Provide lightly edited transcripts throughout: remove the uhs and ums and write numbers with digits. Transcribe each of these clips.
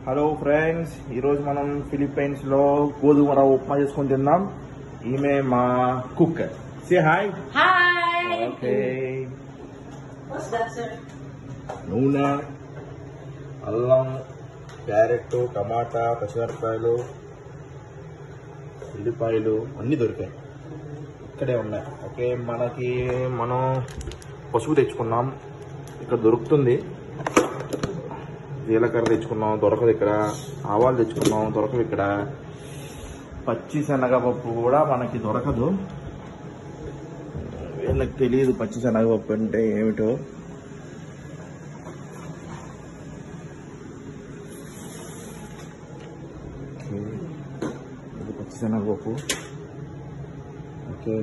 Hello friends, ఈరోజు మనం ఫిలిప్పైన్స్లో గోధుమ రవ్వ ఉప్మా చేసుకొని తిన్నాం. ఈమె మా cook. Say hi. Hi. Okay. What's that, sir? నూనె, అల్లం, క్యారెట్, టమాటా, పచ్చిమిరపకాయలు, ఉల్లిపాయలు అన్నీ దొరికాయి. ఇక్కడే ఉన్నాయి. ఓకే, మనం పసుపు తెచ్చుకున్నాం, ఇక్కడ దొరుకుతుంది. జీలకర్ర తెచ్చుకున్నాం, దొరకదు ఇక్కడ. ఆవాలు తెచ్చుకున్నాం, దొరకదు ఇక్కడ. పచ్చి శనగపప్పు కూడా మనకి దొరకదు. వీళ్ళకి తెలియదు పచ్చి శనగపప్పు అంటే ఏమిటో. ఇది పచ్చి శనగపప్పు. ఓకే,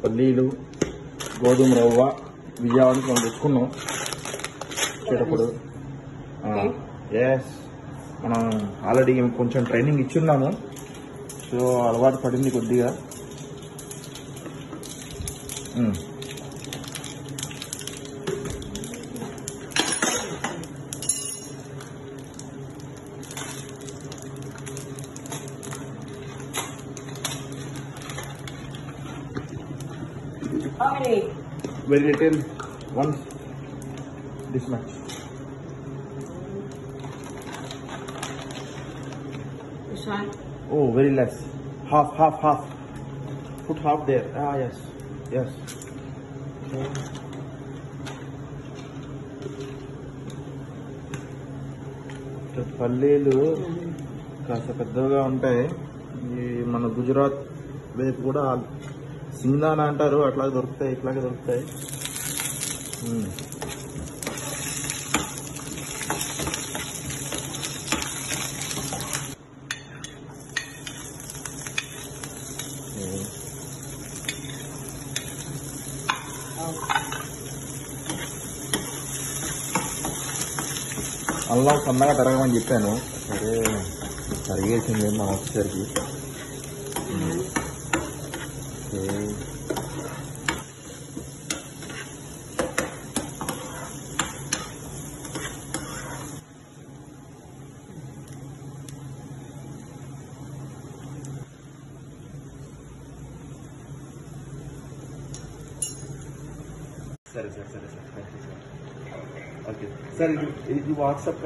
పల్లీలు, గోధుమ రవ్వ విజయవాడకి మనం తెచ్చుకున్నాం వచ్చేటప్పుడు. ఎస్, మనం ఆల్రెడీ కొంచెం ట్రైనింగ్ ఇచ్చున్నాము, సో అలవాటు పడింది కొద్దిగా. How many? Very little, once this much. This one? Oh, very less. Half. Put half there. Ah, yes. Okay. పల్లీలు కాస్త పెద్దగా ఉంటాయి. ఈ మన గుజరాత్ వైపు కూడా సింగ్దానా అంటారు, అట్లాగే దొరుకుతాయి, ఇట్లాగే దొరుకుతాయి. అల్లం సన్నగా తరగమని చెప్పాను, సరే తరిగేసింది మా వచ్చేసరికి. సరే thank you sir. Okay sir, ఇది వాట్సాప్